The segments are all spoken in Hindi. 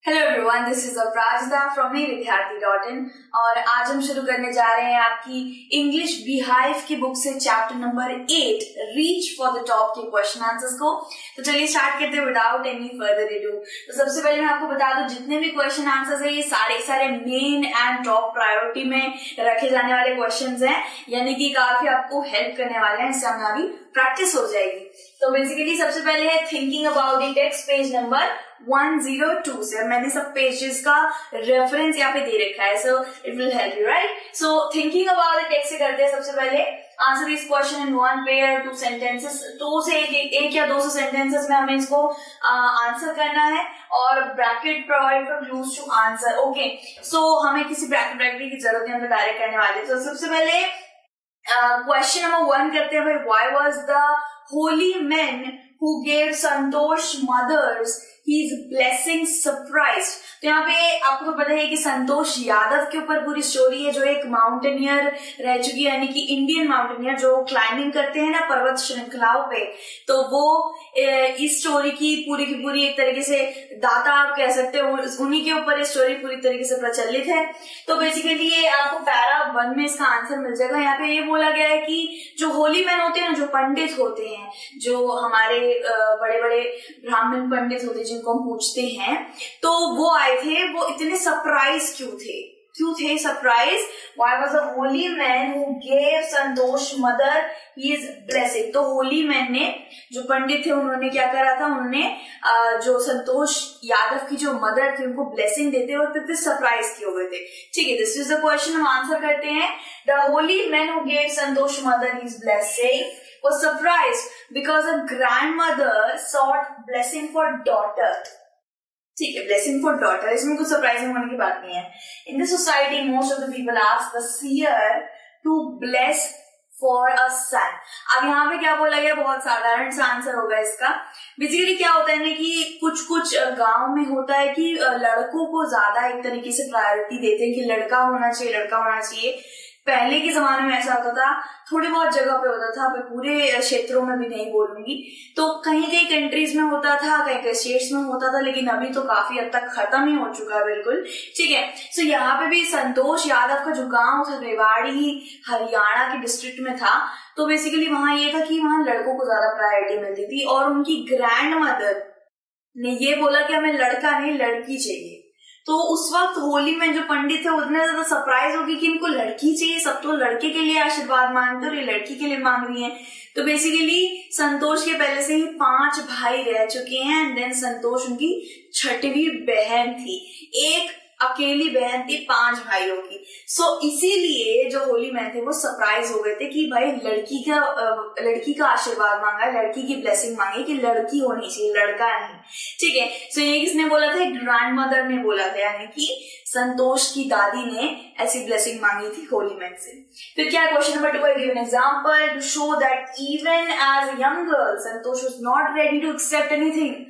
Hello everyone, this is Aparajita from विद्यार्थी.in और आज हम शुरू करने जा रहे हैं आपकी इंग्लिश बिहाइव की बुक से chapter number 8 reach for the top के क्वेश्चन आंसर्स को। तो चलिए स्टार्ट करते हैं विदाउट एनी फर्दर अडू। तो सबसे पहले मैं आपको बता दूं, जितने भी क्वेश्चन आंसर्स है ये सारे मेन एंड टॉप प्रायोरिटी में रखे जाने वाले क्वेश्चन हैं, यानी कि काफी आपको हेल्प करने वाले हैं, इससे हमारी प्रैक्टिस हो जाएगी। तो बेसिकली सबसे पहले है thinking about the text, page number 102 से। मैंने सब पेजेस का रेफरेंस यहाँ पे दे रखा है, so it will help you, right. So thinking about the text से करते हैं। सबसे पहले answer this question in one pair two sentences, दो से एक या 200 सेंटेंसेस में हमें इसको आंसर करना है और bracket provide for clues to answer. Okay, so हमें किसी ब्रैकेट की जरूरत नहीं, हम तो डायरेक्ट करने वाले। तो सबसे पहले क्वेश्चन नंबर 1 करते हैं भाई, why was the holy man who gave Santosh mother's his blessing surprised। तो यहाँ पे आपको तो पता है कि संतोष यादव के ऊपर पूरी स्टोरी है, जो एक माउंटेनियर रह चुकी है, यानी कि इंडियन माउंटेनियर जो क्लाइंबिंग करते हैं ना पर्वत श्रृंखलाओं पे। तो वो इस स्टोरी की पूरी एक तरीके से दाता आप कह सकते हो, उन्हीं के ऊपर ये स्टोरी पूरी तरीके से प्रचलित है। तो बेसिकली ये आपको पैरा 1 में इसका आंसर मिल जाएगा। यहाँ पे ये बोला गया है कि जो होली मैन होते हैं ना, जो पंडित होते हैं, जो हमारे बड़े बड़े ब्राह्मण पंडित होते हैं जिनको हम पूछते हैं, तो वो आए थे। वो इतने सरप्राइज क्यों थे surprise? Why was the holy man who gave Santosh mother his blessing. तो होली मैन ने, जो पंडित थे, उन्होंने क्या करा था, उन्होंने जो संतोष यादव की जो मदर थी उनको ब्लेसिंग देते वक्त इतने सरप्राइज किए हुए थे। ठीक है, दिस इज द क्वेश्चन, हम आंसर करते हैं। The holy man who gave Santosh mother his blessing was surprised because a grandmother sought blessing for daughter। ठीक है, blessing for daughter, इसमें कुछ सरप्राइजिंग होने की बात नहीं है। In the society most of the people ask the seer to bless for a son। अब यहाँ पे क्या बोला गया, बहुत साधारण सा आंसर होगा इसका। बेसिकली क्या होता है ना कि कुछ गांव में होता है कि लड़कों को ज्यादा एक तरीके से प्रायोरिटी देते हैं कि लड़का होना चाहिए। पहले के जमाने में ऐसा होता था, थोड़ी बहुत जगह पे होता था, मैं पूरे क्षेत्रों में भी नहीं बोलूंगी। तो कहीं कंट्रीज में होता था, कहीं स्टेट्स में होता था, लेकिन अभी तो काफी हद तक खत्म ही हो चुका है बिल्कुल। ठीक है, सो यहाँ पे भी संतोष यादव का जो गांव था रेवाड़ी, हरियाणा के डिस्ट्रिक्ट में था। तो बेसिकली वहां ये था कि वहां लड़कों को ज्यादा प्रायोरिटी मिलती थी और उनकी ग्रैंड मदर ने ये बोला कि हमें लड़का नहीं लड़की चाहिए। तो उस वक्त होली में जो पंडित थे उतने ज्यादा सरप्राइज हो गई कि इनको लड़की चाहिए, सब तो लड़के के लिए आशीर्वाद मांगते और ये लड़की के लिए मांग रही है। तो बेसिकली संतोष के पहले से ही 5 भाई रह चुके हैं एंड देन संतोष उनकी 6वीं बहन थी। एक अकेली बहन थी 5 भाइयों की। सो इसीलिए जो होली मैन थे वो सरप्राइज हो गए थे कि भाई लड़की का आशीर्वाद मांगा, लड़की की ब्लेसिंग मांगी कि लड़की होनी चाहिए, लड़का नहीं। ठीक है, सो ये किसने बोला था? ग्रैंड मदर ने बोला था, यानी कि संतोष की दादी ने ऐसी ब्लेसिंग मांगी थी होली मैन से। फिर क्या क्वेश्चन नंबर 2 है, give an example to show that even as a young girl Santosh was not ready to accept anything.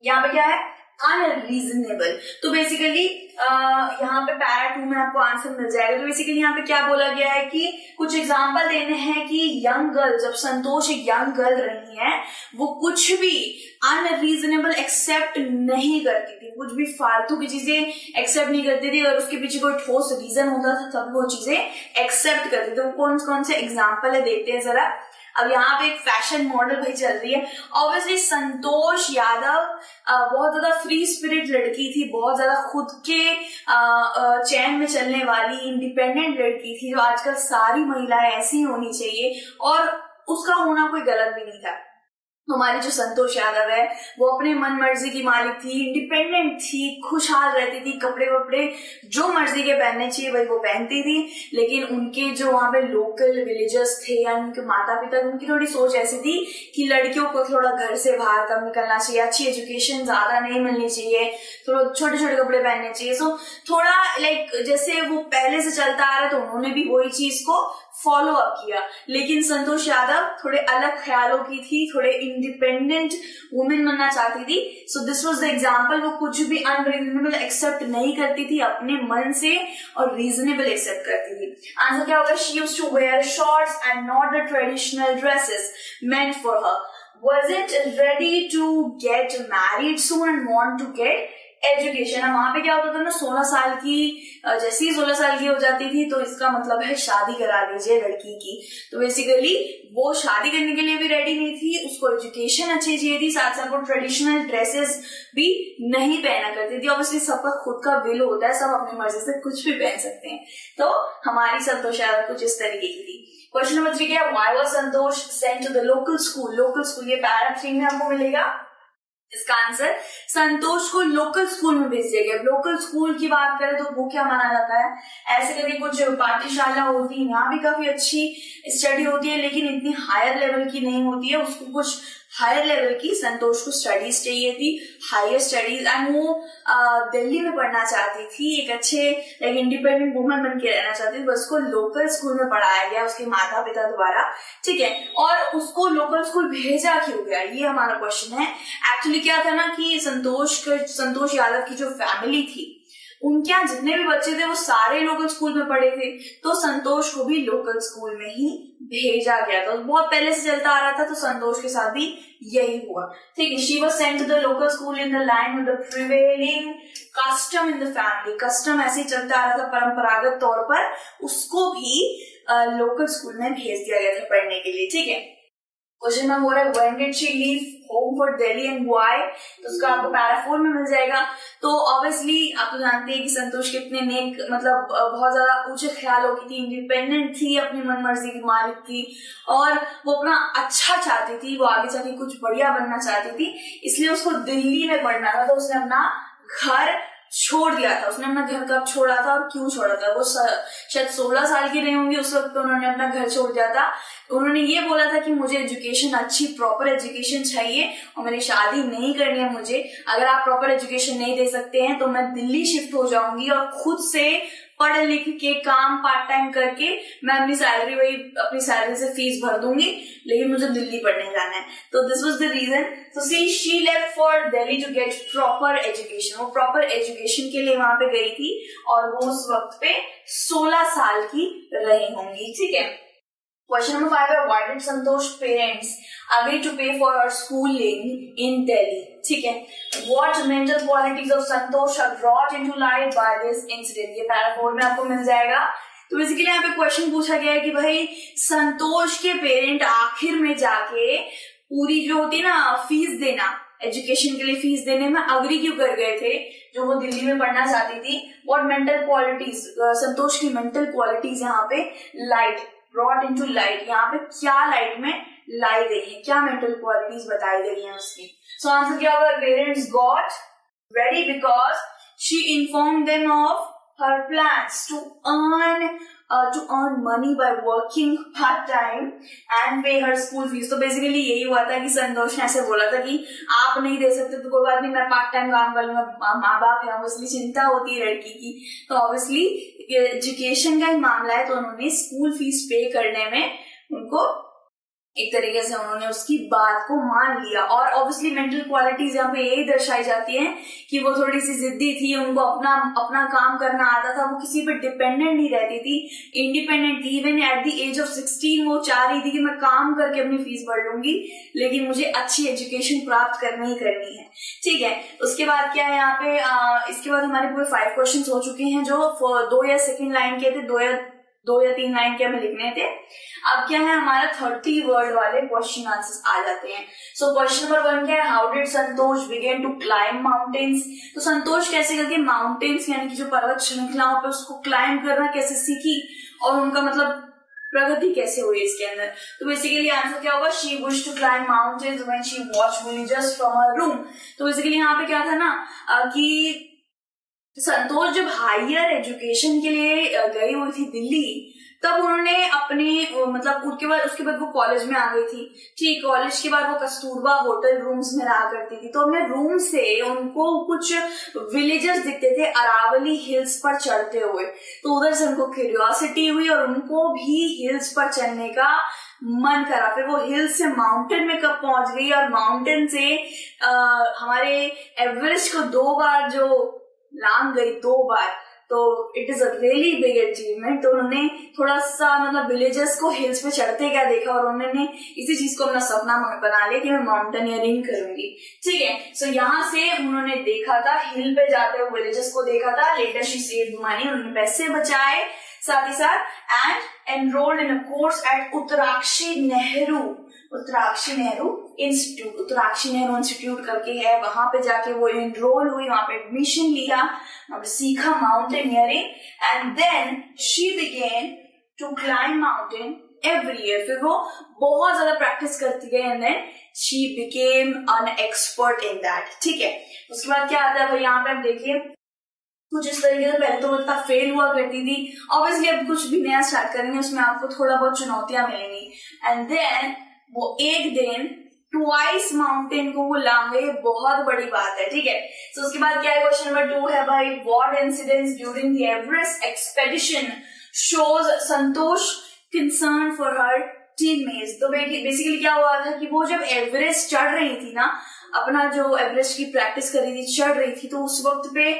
यहाँ पे क्या है? अनरीजनेबल। तो बेसिकली यहाँ पे पैरा 2 में आपको आंसर मिल जाएगा। तो बेसिकली यहाँ पे क्या बोला गया है कि कुछ एग्जांपल देने हैं कि यंग गर्ल, जब संतोष एक यंग गर्ल रही है, वो कुछ भी अनरीजनेबल एक्सेप्ट नहीं करती थी, कुछ भी फालतू की चीजें एक्सेप्ट नहीं करती थी। अगर उसके पीछे कोई ठोस रीजन होता था तब वो चीजें एक्सेप्ट करती थी। कौन कौन से एग्जाम्पल है देखते हैं जरा। अब यहाँ पे एक फैशन मॉडल भाई चल रही है। ऑब्वियसली संतोष यादव बहुत ज्यादा फ्री स्पिरिट लड़की थी, बहुत ज्यादा खुद के चैन में चलने वाली इंडिपेंडेंट लड़की थी, जो आजकल सारी महिलाएं ऐसी होनी चाहिए और उसका होना कोई गलत भी नहीं था। हमारी जो संतोष यादव है वो अपने मन मर्जी की मालिक थी, इंडिपेंडेंट थी, खुशहाल रहती थी, कपड़े वपड़े जो मर्जी के पहनने चाहिए वही वो पहनती थी। लेकिन उनके जो वहां पे लोकल विलेजर्स थे या उनके माता पिता, उनकी थोड़ी सोच ऐसी थी कि लड़कियों को थोड़ा घर से बाहर कम निकलना चाहिए, अच्छी एजुकेशन ज्यादा नहीं मिलनी चाहिए, थोड़ा छोटे छोटे कपड़े पहनने चाहिए। सो थोड़ा जैसे वो पहले से चलता आ रहा है, तो उन्होंने भी वही चीज को फॉलो अप किया। लेकिन संतोष यादव थोड़े अलग ख्यालों की थी, थोड़े इंडिपेंडेंट वुमेन बनना चाहती थी। So this was the example. वो कुछ भी अनरीजनेबल एक्सेप्ट नहीं करती थी अपने मन से और रीजनेबल एक्सेप्ट करती थी। आंसर क्या होगा? She used to wear shorts and not the traditional dresses meant for her. wasn't ready to get married soon and want to get education. वहां पे क्या होता था ना, 16 साल की जैसे ही 16 साल की हो जाती थी तो इसका मतलब है शादी करा दीजिए लड़की की। तो बेसिकली वो शादी करने के लिए भी रेडी नहीं थी, उसको एजुकेशन अच्छी चाहिए थी, साथ साथ वो ट्रेडिशनल ड्रेसेस भी नहीं पहना करती थी। ऑब्वियसली सबका खुद का विल होता है, सब अपनी मर्जी से कुछ भी पहन सकते हैं। तो हमारी संतोष यादव कुछ इस तरीके की थी। क्वेश्चन नंबर 3 क्या है, why was Santosh sent to the local school. Local school ये पैरा 3 में आपको मिलेगा। इसका आंसर, संतोष को लोकल स्कूल में भेज दिया गया। लोकल स्कूल की बात करें तो वो क्या माना जाता है, ऐसे करके कुछ पाठशाला होती है, यहाँ भी काफी अच्छी स्टडी होती है लेकिन इतनी हायर लेवल की नहीं होती है। उसको कुछ हायर लेवल की संतोष को स्टडीज चाहिए थी, हायर स्टडीज, एंड वो दिल्ली में पढ़ना चाहती थी, एक अच्छे लाइक इंडिपेंडेंट वुमन बन के रहना चाहती थी। बस को लोकल स्कूल में पढ़ाया गया उसके माता पिता द्वारा, ठीक है। और उसको लोकल स्कूल भेजा क्यों गया, ये हमारा क्वेश्चन है। एक्चुअली क्या था ना कि संतोष यादव की जो फैमिली थी, उनके यहाँ जितने भी बच्चे थे वो सारे लोकल स्कूल में पढ़े थे, तो संतोष को भी लोकल स्कूल में ही भेजा गया था। बहुत पहले से चलता आ रहा था, तो संतोष के साथ भी यही हुआ, ठीक है। She was sent to the local school in the line with the prevailing custom in the family. Custom ऐसे ही चलता आ रहा था परंपरागत तौर पर, उसको भी लोकल स्कूल में भेज दिया गया था पढ़ने के लिए, ठीक है। क्वेश्चन में हो रहा है when did she leave home for Delhi and why, तो उसका आपको पैरा 4 में मिल जाएगा। तो ऑब्वियसली आप तो जानते हैं कि संतोष कितने नेक, मतलब बहुत ज्यादा ऊंचे ख्यालों की थी, इंडिपेंडेंट थी, अपनी मन मर्जी की मालिक थी, और वो अपना अच्छा चाहती थी, वो आगे जाके कुछ बढ़िया बनना चाहती थी, इसलिए उसको दिल्ली में पढ़ना था। तो उसने अपना घर छोड़ दिया था। उसने अपना घर कब छोड़ा था और क्यों छोड़ा था, वो शायद 16 साल की रही होंगी उस वक्त, तो उन्होंने अपना घर छोड़ दिया था। उन्होंने ये बोला था कि मुझे एजुकेशन, अच्छी प्रॉपर एजुकेशन चाहिए और मेरी शादी नहीं करनी है मुझे। अगर आप प्रॉपर एजुकेशन नहीं दे सकते हैं तो मैं दिल्ली शिफ्ट हो जाऊंगी और खुद से पढ़ लिख के काम पार्ट टाइम करके मैं अपनी सैलरी, वही अपनी सैलरी से फीस भर दूंगी, लेकिन मुझे दिल्ली पढ़ने जाना है। तो this was the reason. So see she left for Delhi to get proper education. वो प्रॉपर एजुकेशन के लिए वहां पे गई थी और वो उस वक्त पे 16 साल की रही होंगी, ठीक है। Question number 5 है, why did Santosh parents agree to pay for her schooling in Delhi, ठीक है। What mental qualities of Santosh are brought into light by this incident, ये पैरा 4 में आपको मिल जाएगा। तो बेसिकली यहाँ पे क्वेश्चन पूछा गया है कि भाई संतोष के पेरेंट आखिर में जाके पूरी जो होती है ना फीस देना, एजुकेशन के लिए फीस देने में अग्री क्यों कर गए थे, जो वो दिल्ली में पढ़ना चाहती थी। What mental qualities, संतोष की मेंटल क्वालिटीज यहाँ पे लाइट brought into light, यहाँ पे क्या लाइट में लाई गई है, क्या मेंटल क्वालिटीज बताई गई हैं उसकी। सो आंसर क्या होगा, parents got ready because she informed them of her plans to earn money by working part time and pay her school fees। तो बेसिकली यही हुआ था कि संतोष ने ऐसे बोला था कि आप नहीं दे सकते तो कोई बात नहीं, मैं पार्ट टाइम काम कर लूंगा। माँ बाप है, ऑब्वियसली चिंता होती है लड़की की, तो ऑब्वियसली एजुकेशन का ही मामला है, तो उन्होंने स्कूल फीस पे करने में उनको एक तरीके से उन्होंने उसकी बात को मान लिया। और ऑब्वियसली मेंटल क्वालिटीज यहाँ पे यही दर्शाई जाती हैं कि वो थोड़ी सी जिद्दी थी, उनको अपना काम करना आता था, वो किसी पे डिपेंडेंट नहीं रहती थी, इंडिपेंडेंट थी। Even at the age of 16 वो चाह रही थी कि मैं काम करके अपनी फीस भर लूंगी, लेकिन मुझे अच्छी एजुकेशन प्राप्त करनी ही करनी है, ठीक है। उसके बाद क्या है यहाँ पे, इसके बाद हमारे पूरे 5 क्वेश्चन हो चुके हैं, जो 2 या सेकेंड लाइन के थे, 2 या 3 लाइन के हमें लिखने थे। अब क्या है, हमारा 30 वर्ड वाले क्वेश्चन आंसर्स आ जाते हैं। सो क्वेश्चन नंबर 1 क्या है, how did Santosh begin to climb mountains. तो संतोष कैसे करके माउंटेन्स यानी कि जो पर्वत श्रृंखलाओं पे उसको क्लाइंब करना कैसे सीखी और उनका मतलब प्रगति कैसे हुई इसके अंदर। तो बेसिकली आंसर क्या होगा, she wish to climb mountains when she watched villagers from her room. तो बेसिकली यहाँ पे क्या था ना कि संतोष जब हायर एजुकेशन के लिए गई हुई थी दिल्ली, तब उन्होंने अपने मतलब उसके बाद वो कॉलेज में आ गई थी, ठीक। कॉलेज के बाद वो कस्तूरबा होटल रूम्स में रहा करती थी, तो अपने रूम से उनको कुछ विलेजेस दिखते थे अरावली हिल्स पर चढ़ते हुए, तो उधर से उनको क्यूरियोसिटी हुई और उनको भी हिल्स पर चढ़ने का मन करा। फिर वो हिल से माउंटेन में कब पहुंच गई और माउंटेन से हमारे एवरेस्ट को 2 बार जो लांग गई, 2 बार, तो it is a really big achievement. तो उन्होंने थोड़ा सा मतलब विलेजर्स को हिल्स पे चढ़ते क्या देखा और उन्होंने इसी चीज को अपना सपना बना लिया कि मैं माउंटेनियरिंग करूंगी। ठीक है, सो यहाँ से उन्होंने देखा था हिल पे जाते हुए विलेजर्स को देखा था। लेटर शी सेव्ड मनी, उन्होंने पैसे बचाए, साथ ही साथ and enrolled in a course at Uttarkashi Nehru institute. Uttarkashi Nehru institute करके है, वहां पे जाके वो एनरोल हुई, वहां पे एडमिशन लिया, वहां पे सीखा mountaineering and then she began to climb mountain every year. फिर वो बहुत ज्यादा प्रैक्टिस करती गई and then she became an expert in that. ठीक है, उसके बाद क्या आता है भाई, यहाँ पे आप देखिए कुछ इस तरीके से पहले तो इतना फेल हुआ करती थी। ऑब्वियसली अब कुछ भी नया स्टार्ट करेंगे उसमें आपको थोड़ा बहुत चुनौतियां मिलेंगी एंड देन वो एक दिन ट्वाइस माउंटेन को वो लांगे, बहुत बड़ी बात है। ठीक है, तो उसके बाद क्या है, क्वेश्चन नंबर 2 है भाई, what incidents during the Everest expedition shows Santosh concern for her teammates. तो बेसिकली क्या हुआ था कि वो जब एवरेस्ट चढ़ रही थी ना, अपना जो एवरेस्ट की प्रैक्टिस कर रही थी, चढ़ रही थी, तो उस वक्त पे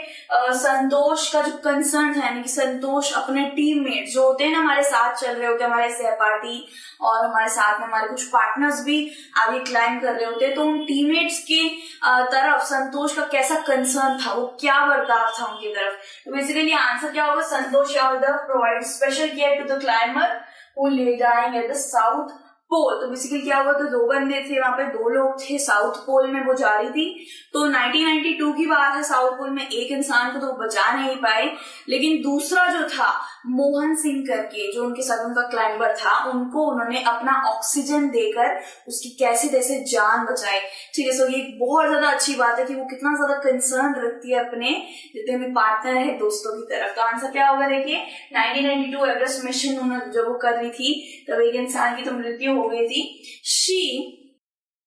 संतोष का जो कंसर्न है, यानी कि संतोष अपने टीममेट जो होते हैं ना, हमारे साथ चल रहे होते हैं, हमारे सहपाठी और हमारे साथ में हमारे कुछ पार्टनर्स भी आगे क्लाइम कर रहे होते हैं, तो उन टीममेट्स की तरफ संतोष का कैसा कंसर्न था, वो क्या बर्ताव था उनकी तरफ। तो बेसिकली आंसर क्या होगा, Santosh provide special care to the climber who lay dying at the South Pole. तो बेसिकली क्या हुआ, तो 2 बंदे थे वहां पे, 2 लोग थे, साउथ पोल में वो जा रही थी। तो 1992 की बात है, साउथ पोल में एक इंसान को तो बचा नहीं पाए, लेकिन दूसरा जो था मोहन सिंह करके, जो उनके साथ उनका क्लाइंबर था, उनको उन्होंने अपना ऑक्सीजन देकर उसकी कैसे तैसे जान बचाई। ठीक है, सो ये बहुत ज्यादा अच्छी बात है कि वो कितना ज्यादा कंसर्न रखती है अपने जितने भी पार्टनर है, दोस्तों की तरफ। तो आंसर क्या होगा, देखिए 1992 एवरेस्ट मिशन उन्होंने जब वो कर रही थी तब एक इंसान की तो मृत्यु हो गई थी। शी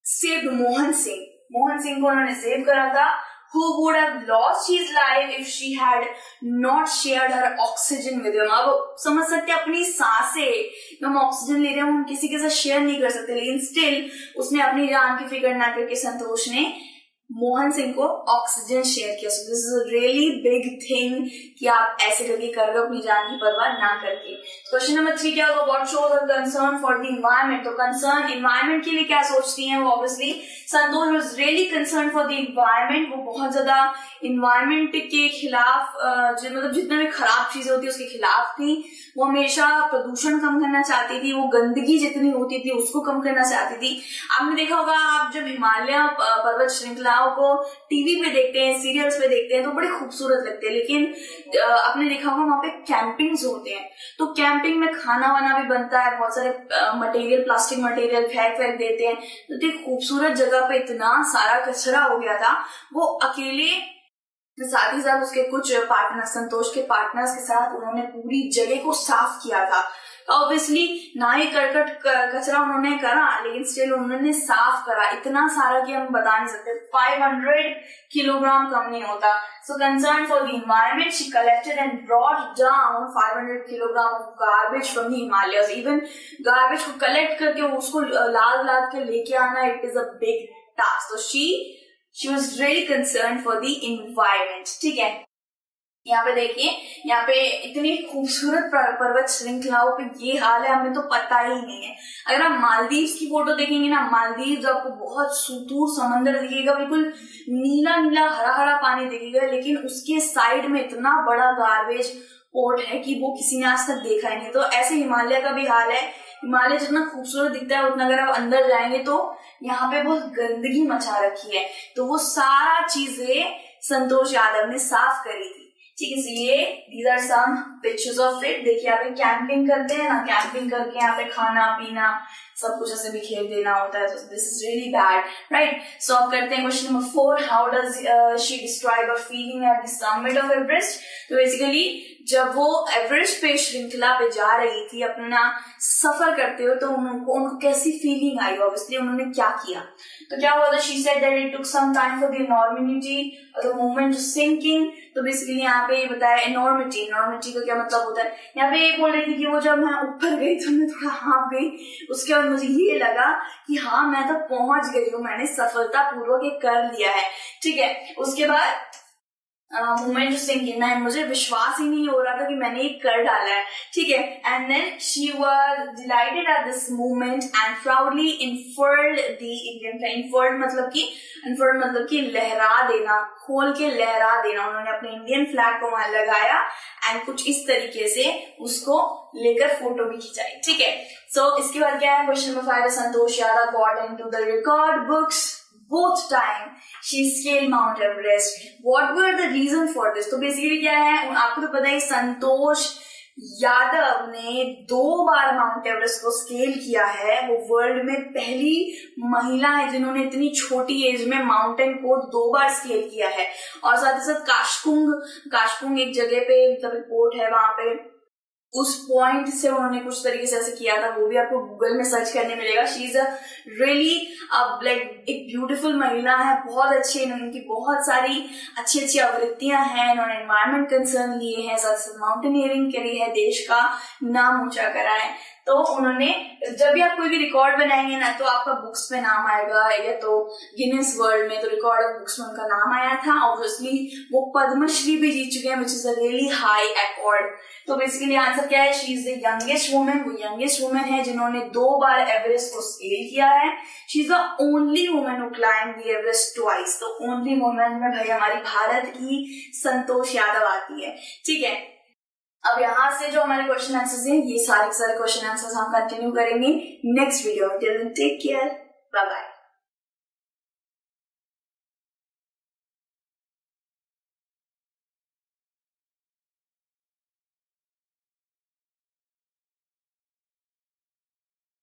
सेव्ड मोहन सिंह को उन्होंने सेव करा था, who would have lost his life if she had not shared her oxygen with him। अब समझ सकते हैं अपनी सांसें हम ऑक्सीजन ले रहे हैं, हम किसी के साथ शेयर नहीं कर सकते, लेकिन स्टिल उसने अपनी जान की फिक्र ना करके संतोष ने मोहन सिंह को ऑक्सीजन शेयर किया। So this is a really big thing कि आप ऐसे करके कर रहे हो अपनी जान की परवाह ना करके। क्वेश्चन नंबर 3 क्या होगा, what shows a concern for the environment. तो कंसर्न इन्वायरमेंट के लिए क्या सोचती हैं वो, obviously Santosh was really concern for the environment. वो बहुत ज्यादा इन्वायरमेंट के खिलाफ मतलब जितने भी खराब चीजें होती है उसके खिलाफ थी। वो हमेशा प्रदूषण कम करना चाहती थी, वो गंदगी जितनी होती थी उसको कम करना चाहती थी। आपने देखा होगा, आप जब हिमालय पर्वत श्रृंखलाओं को टीवी पे देखते हैं, सीरियल्स पे देखते हैं तो बड़े खूबसूरत लगते हैं, लेकिन आपने देखा होगा वहां पे कैंपिंग्स होते हैं, तो कैंपिंग में खाना वाना भी बनता है, बहुत सारे मटेरियल, प्लास्टिक मटेरियल फेंक देते हैं, तो खूबसूरत जगह पे इतना सारा कचरा हो गया था। वो अकेले, साथ ही साथ उसके कुछ पार्टनर, संतोष के पार्टनर्स के साथ उन्होंने पूरी जगह को साफ किया था। ऑब्वियसली ना ही करकट कचरा उन्होंने करा, लेकिन स्टिल उन्होंने साफ करा, इतना सारा कि हम बता नहीं सकते, 500 किलोग्राम कम नहीं होता। सो concern for the environment, she collected and brought down 500 kilogram of garbage from the Himalayas. Even garbage को कलेक्ट करके उसको लाद के लेके आना, it is a big task. तो she was really concerned for the environment। ठीक है, यहाँ पे देखिए, यहाँ पे इतनी खूबसूरत पर्वत श्रृंखलाओं पे ये हाल है, हमें तो पता ही नहीं है। अगर आप मालदीव्स की फोटो देखेंगे ना, मालदीव्स आपको बहुत सुदूर समंदर दिखेगा, बिल्कुल नीला नीला हरा हरा पानी दिखेगा, लेकिन उसके साइड में इतना बड़ा गार्बेज पोर्ट है कि वो किसी ने आज तक देखा ही नहीं। तो ऐसे हिमालय का भी हाल है। हिमालय जितना खूबसूरत दिखता है, उतना अगर आप अंदर जाएंगे तो यहाँ पे बहुत गंदगी मचा रखी है, तो वो सारा चीजें संतोष यादव ने साफ करी थी। ठीक है, ये these are some pictures of it. देखिए यहाँ पे कैंपिंग करते हैं ना, कैंपिंग करके यहाँ पे खाना पीना सब कुछ ऐसे बिखेर देना होता है, तो this is really bad, right. So अब करते हैं question number 4, how does she describe a feeling at the summit of Everest. तो बेसिकली जब वो एवरेस्ट पे श्रृंखला पे जा रही थी अपना सफर करते हुए, तो उनको कैसी फीलिंग आई, ऑब्वियसली उन्होंने क्या किया। तो क्या हुआ था, she said that it took some time for the abnormality the moment to sinking. तो बेसिकली यहाँ पे बताया इनॉर्मिटी का क्या मतलब होता है। यहाँ पे ये बोल रही थी कि वो जब मैं ऊपर गई तो मैं थोड़ा हाँफ गई, उसके बाद मुझे ये लगा कि हाँ मैं तो पहुंच गई हूँ, मैंने सफलता पूर्वक ये कर लिया है। ठीक है, उसके बाद मोमेंट जो सिंक इन है, मुझे विश्वास ही नहीं हो रहा था कि मैंने ये कर डाला है, ठीक है। And then she was delighted at this moment and proudly unfurled the Indian flag. Unfurled मतलब कि लहरा देना, खोल के लहरा देना। उन्होंने अपने इंडियन फ्लैग को वहां लगाया एंड कुछ इस तरीके से उसको लेकर फोटो भी खिंचाई, ठीक है। सो इसके बाद क्या है, क्वेश्चन नंबर 5 है, Santosh Yadav got into the record books both time she scaled Mount Everest. What were the reason for this? तो बेसिकली क्या है, आपको तो पता है संतोष यादव ने 2 बार माउंट एवरेस्ट को स्केल किया है। वो वर्ल्ड में पहली महिला है जिन्होंने इतनी छोटी एज में माउंटेन को 2 बार स्केल किया है। और साथ ही साथ काशकुंग एक जगह पे, मतलब पोर्ट है वहां पे, उस पॉइंट से उन्होंने कुछ तरीके से ऐसे किया था, वो भी आपको गूगल में सर्च करने मिलेगा। She is a really like एक ब्यूटीफुल महिला है, बहुत अच्छी, इनकी बहुत सारी अच्छी आवृत्तियां हैं। इन्होंने एनवायरमेंट कंसर्न लिए हैं, साथ साथ माउंटेनियरिंग करी है, देश का नाम ऊंचा करा है। तो उन्होंने, जब भी आप कोई भी रिकॉर्ड बनाएंगे ना, तो आपका बुक्स में नाम आएगा, या तो गिनेस वर्ल्ड में, तो रिकॉर्ड ऑफ बुक्स में उनका नाम आया था। ऑब्वियसली वो पद्मश्री भी जीत चुके हैं, which is a really high award. तो बेसिकली आंसर क्या है, she is the youngest women. वो यंगेस्ट वुमेन है जिन्होंने 2 बार एवरेस्ट को स्केल किया है। She is the only women who climb the Everest twice. तो ओनली वुमेन में भाई हमारी भारत की संतोष यादव आती है, ठीक है। अब यहाँ से जो हमारे क्वेश्चन आंसर्स हैं, ये सारे क्वेश्चन आंसर्स हम कंटिन्यू करेंगे नेक्स्ट वीडियो में। Till then take care, bye bye.